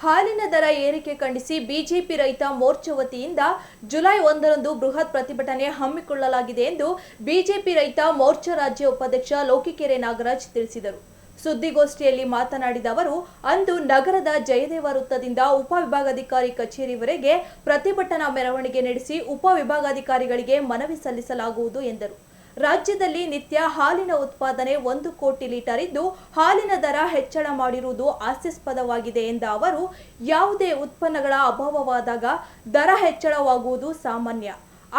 ಹಾಲಿನ ದರ ಏರಿಕೆ ಖಂಡಿಸಿ ಬಿಜೆಪಿ ರೈತ ಮೋರ್ಚಾ ವತಿಯಿಂದ ಜುಲೈ 1ರಂದು ಬೃಹತ್ ಪ್ರತಿಭಟನೆ ಹಮ್ಮಿಕೊಳ್ಳಲಾಗಿದೆ ಎಂದು ಬಿಜೆಪಿ ರೈತ ಮೋರ್ಚಾ ರಾಜ್ಯ ಉಪಾಧ್ಯಕ್ಷ ಲೋಕಿಕೆರೆ ನಾಗರಾಜ್ ತಿಳಿಸಿದರು. ಸುದ್ದಿಗೋಷ್ಠಿಯಲ್ಲಿ ಮಾತನಾಡಿದ ಅವರು, ಅಂದು ನಗರದ ಜಯದೇವ ವೃತ್ತದಿಂದ ಉಪವಿಭಾಗಾಧಿಕಾರಿ ಕಚೇರಿವರೆಗೆ ಪ್ರತಿಭಟನಾ ಮೆರವಣಿಗೆ ನಡೆಸಿ ಉಪವಿಭಾಗಾಧಿಕಾರಿಗಳಿಗೆ ಮನವಿ ಸಲ್ಲಿಸಲಾಗುವುದು ಎಂದರು. ರಾಜ್ಯದಲ್ಲಿ ನಿತ್ಯ ಹಾಲಿನ ಉತ್ಪಾದನೆ 1 ಕೋಟಿ ಲೀಟರ್ ಇದ್ದು, ಹಾಲಿನ ದರ ಹೆಚ್ಚಳ ಮಾಡಿರುವುದು ಹಾಸ್ಯಾಸ್ಪದವಾಗಿದೆ ಎಂದ ಅವರು, ಯಾವುದೇ ಉತ್ಪನ್ನಗಳ ಅಭಾವವಾದಾಗ ದರ ಹೆಚ್ಚಳವಾಗುವುದು ಸಾಮಾನ್ಯ.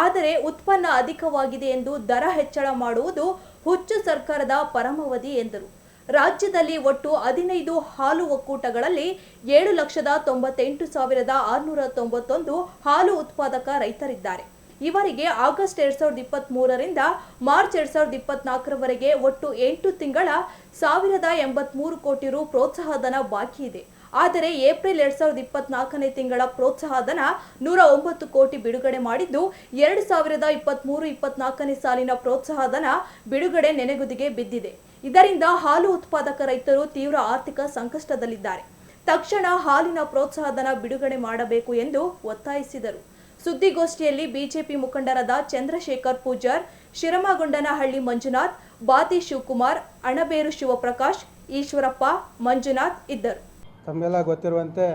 ಆದರೆ ಉತ್ಪನ್ನ ಅಧಿಕವಾಗಿದೆ ಎಂದು ದರ ಹೆಚ್ಚಳ ಮಾಡುವುದು ಹುಚ್ಚು ಸರ್ಕಾರದ ಪರಮಾವಧಿ ಎಂದರು. ರಾಜ್ಯದಲ್ಲಿ ಒಟ್ಟು 15 ಹಾಲು ಒಕ್ಕೂಟಗಳಲ್ಲಿ 7,98,691 ಹಾಲು ಉತ್ಪಾದಕ ರೈತರಿದ್ದಾರೆ. ಇವರಿಗೆ ಆಗಸ್ಟ್ 2023ರಿಂದ ಮಾರ್ಚ್ 2024ರವರೆಗೆ ಒಟ್ಟು 8 ತಿಂಗಳ 1,083 ಕೋಟಿ ರು ಪ್ರೋತ್ಸಾಹಧನ ಬಾಕಿ ಇದೆ. ಆದರೆ ಏಪ್ರಿಲ್ 2024ನೇ ತಿಂಗಳ ಪ್ರೋತ್ಸಾಹಧನ 109 ಕೋಟಿ ಬಿಡುಗಡೆ ಮಾಡಿದ್ದು, 2023-24ನೇ ಸಾಲಿನ ಪ್ರೋತ್ಸಾಹಧನ ಬಿಡುಗಡೆ ನೆನೆಗುದಿಗೆ ಬಿದ್ದಿದೆ. ಇದರಿಂದ ಹಾಲು ಉತ್ಪಾದಕ ರೈತರು ತೀವ್ರ ಆರ್ಥಿಕ ಸಂಕಷ್ಟದಲ್ಲಿದ್ದಾರೆ. ತಕ್ಷಣ ಹಾಲಿನ ಪ್ರೋತ್ಸಾಹಧನ ಬಿಡುಗಡೆ ಮಾಡಬೇಕು ಎಂದು ಒತ್ತಾಯಿಸಿದರು. ಸುದ್ದಿಗೋಷ್ಠಿಯಲ್ಲಿ ಬಿಜೆಪಿ ಮುಖಂಡರಾದ ಚಂದ್ರಶೇಖರ್ ಪೂಜಾರ್, ಶಿರಮಗೊಂಡನಹಳ್ಳಿ ಮಂಜುನಾಥ್, ಬಾತಿ ಶಿವಕುಮಾರ್, ಅಣಬೇರು ಶಿವಪ್ರಕಾಶ್, ಈಶ್ವರಪ್ಪ, ಮಂಜುನಾಥ್ ಇದ್ದರು. ತಮ್ಮೆಲ್ಲ ಗೊತ್ತಿರುವಂತೆ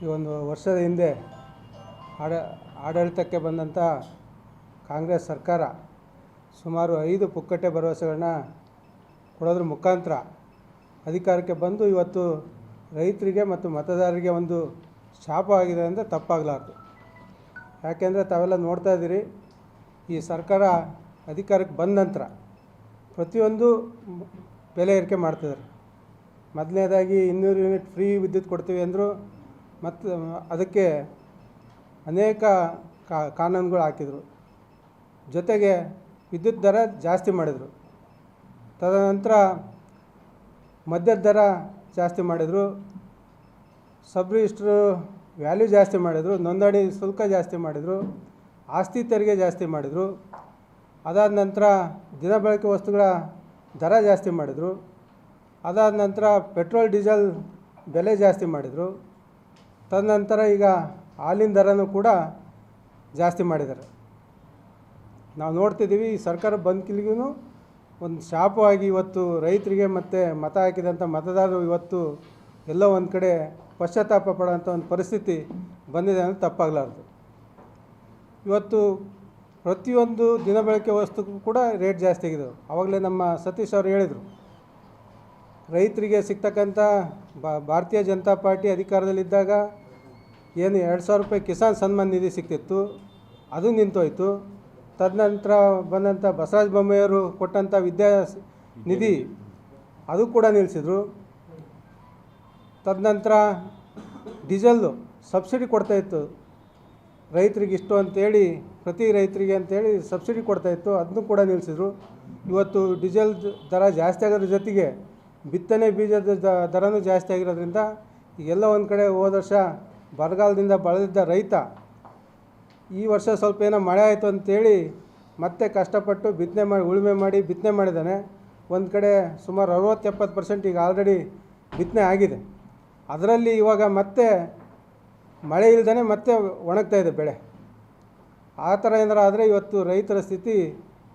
ಈ ಒಂದು ವರ್ಷದ ಹಿಂದೆ ಆಡಳಿತಕ್ಕೆ ಬಂದಂಥ ಕಾಂಗ್ರೆಸ್ ಸರ್ಕಾರ ಸುಮಾರು 5 ಪುಕ್ಕಟೆ ಭರವಸೆಗಳನ್ನ ಕೊಡೋದ್ರ ಮುಖಾಂತರ ಅಧಿಕಾರಕ್ಕೆ ಬಂದು ಇವತ್ತು ರೈತರಿಗೆ ಮತ್ತು ಮತದಾರರಿಗೆ ಒಂದು ಶಾಪ ಆಗಿದೆ ಅಂದರೆ ತಪ್ಪಾಗಲಾರ್ದು. ಯಾಕೆಂದರೆ ತಾವೆಲ್ಲ ನೋಡ್ತಾ ಇದ್ದೀರಿ, ಈ ಸರ್ಕಾರ ಅಧಿಕಾರಕ್ಕೆ ಬಂದ ನಂತರ ಪ್ರತಿಯೊಂದು ಬೆಲೆ ಏರಿಕೆ ಮಾಡ್ತಿದ್ದಾರೆ. ಮೊದಲನೇದಾಗಿ 200 ಯೂನಿಟ್ ಫ್ರೀ ವಿದ್ಯುತ್ ಕೊಡ್ತೀವಿ ಅಂದರು, ಮತ್ತು ಅದಕ್ಕೆ ಅನೇಕ ಕಾನೂನುಗಳು ಹಾಕಿದರು. ಜೊತೆಗೆ ವಿದ್ಯುತ್ ದರ ಜಾಸ್ತಿ ಮಾಡಿದರು. ತದನಂತರ ಮದ್ಯದ ದರ ಜಾಸ್ತಿ ಮಾಡಿದರು, ಸಬ್ ರಿಜಿಸ್ಟ್ರು ವ್ಯಾಲ್ಯೂ ಜಾಸ್ತಿ ಮಾಡಿದರು, ನೋಂದಣಿ ಶುಲ್ಕ ಜಾಸ್ತಿ ಮಾಡಿದರು, ಆಸ್ತಿ ತೆರಿಗೆ ಜಾಸ್ತಿ ಮಾಡಿದರು. ಅದಾದ ನಂತರ ದಿನಬಳಕೆ ವಸ್ತುಗಳ ದರ ಜಾಸ್ತಿ ಮಾಡಿದರು. ಅದಾದ ನಂತರ ಪೆಟ್ರೋಲ್ ಡೀಸೆಲ್ ಬೆಲೆ ಜಾಸ್ತಿ ಮಾಡಿದರು. ತದನಂತರ ಈಗ ಹಾಲಿನ ದರನೂ ಕೂಡ ಜಾಸ್ತಿ ಮಾಡಿದ್ದಾರೆ. ನಾವು ನೋಡ್ತಿದ್ದೀವಿ, ಈ ಸರ್ಕಾರ ಬಂದ್ಕಿಲಿಗೂ ಒಂದು ಶಾಪವಾಗಿ ಇವತ್ತು ರೈತರಿಗೆ ಮತ್ತು ಮತ ಹಾಕಿದಂಥ ಮತದಾರರು ಇವತ್ತು ಎಲ್ಲೋ ಒಂದು ಕಡೆ ಪಶ್ಚಾತ್ತಾಪ ಪಡೋಂಥ ಒಂದು ಪರಿಸ್ಥಿತಿ ಬಂದಿದೆ ಅಂದರೆ ತಪ್ಪಾಗಲಾರ್ದು. ಇವತ್ತು ಪ್ರತಿಯೊಂದು ದಿನಬಳಕೆ ವಸ್ತುಗೂ ಕೂಡ ರೇಟ್ ಜಾಸ್ತಿ ಆಗಿದೆ. ಆವಾಗಲೇ ನಮ್ಮ ಸತೀಶ್ ಅವರು ಹೇಳಿದರು, ರೈತರಿಗೆ ಸಿಗ್ತಕ್ಕಂಥ ಭಾರತೀಯ ಜನತಾ ಪಾರ್ಟಿ ಅಧಿಕಾರದಲ್ಲಿದ್ದಾಗ ಏನು 2,000 ರೂಪಾಯಿ ಕಿಸಾನ್ ಸನ್ಮಾನ್ ನಿಧಿ ಸಿಗ್ತಿತ್ತು, ಅದು ನಿಂತೋಯ್ತು. ತದನಂತರ ಬಂದಂಥ ಬಸವರಾಜ ಬೊಮ್ಮಾಯಿಯವರು ಕೊಟ್ಟಂಥ ವಿದ್ಯಾ ನಿಧಿ ಅದು ಕೂಡ ನಿಲ್ಲಿಸಿದರು. ತದನಂತರ ಡೀಸೆಲ್ಲು ಸಬ್ಸಿಡಿ ಕೊಡ್ತಾಯಿತ್ತು ರೈತರಿಗೆ ಇಷ್ಟು ಅಂತೇಳಿ, ಪ್ರತಿ ರೈತರಿಗೆ ಅಂತೇಳಿ ಸಬ್ಸಿಡಿ ಕೊಡ್ತಾಯಿತ್ತು, ಅದನ್ನು ಕೂಡ ನಿಲ್ಲಿಸಿದ್ರು. ಇವತ್ತು ಡೀಸೆಲ್ ದರ ಜಾಸ್ತಿ ಆಗೋದ್ರ ಜೊತೆಗೆ ಬಿತ್ತನೆ ಬೀಜದ ದರನೂ ಜಾಸ್ತಿ ಆಗಿರೋದ್ರಿಂದ ಎಲ್ಲ ಒಂದು ಕಡೆ ಹೋದ ವರ್ಷ ಬರಗಾಲದಿಂದ ಬಳಲಿದ್ದ ರೈತ ಈ ವರ್ಷ ಸ್ವಲ್ಪ ಏನೋ ಮಳೆ ಆಯಿತು ಅಂತೇಳಿ ಮತ್ತೆ ಕಷ್ಟಪಟ್ಟು ಉಳುಮೆ ಮಾಡಿ ಬಿತ್ತನೆ ಮಾಡಿದ್ದಾನೆ. ಒಂದು ಕಡೆ ಸುಮಾರು 60-70% ಈಗ ಆಲ್ರೆಡಿ ಬಿತ್ತನೆ ಆಗಿದೆ. ಅದರಲ್ಲಿ ಇವಾಗ ಮತ್ತೆ ಮಳೆ ಇಲ್ಲದೇ ಮತ್ತೆ ಒಣಗ್ತಾ ಇದೆ ಬೆಳೆ. ಆ ಥರ ಏನಾರು ಆದರೆ ಇವತ್ತು ರೈತರ ಸ್ಥಿತಿ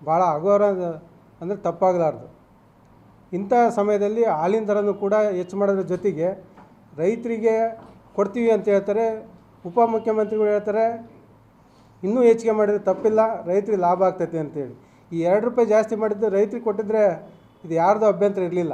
ಭಾಳ ಅಘೋರ ಅಂದರೆ ತಪ್ಪಾಗಲಾರ್ದು. ಇಂಥ ಸಮಯದಲ್ಲಿ ಹಾಲಿನ ದರನೂ ಕೂಡ ಹೆಚ್ಚು ಮಾಡೋದ್ರ ಜೊತೆಗೆ ರೈತರಿಗೆ ಕೊಡ್ತೀವಿ ಅಂತ ಹೇಳ್ತಾರೆ. ಉಪಮುಖ್ಯಮಂತ್ರಿಗಳು ಹೇಳ್ತಾರೆ ಇನ್ನೂ ಹೆಚ್ಚಿಗೆ ಮಾಡಿದರೆ ತಪ್ಪಿಲ್ಲ, ರೈತರಿಗೆ ಲಾಭ ಆಗ್ತೈತೆ ಅಂತೇಳಿ. ಈ 2 ರೂಪಾಯಿ ಜಾಸ್ತಿ ಮಾಡಿದ್ದು ರೈತರಿಗೆ ಕೊಟ್ಟಿದ್ರೆ ಇದು ಯಾರ್ದು ಅಭ್ಯಂತರ ಇರಲಿಲ್ಲ.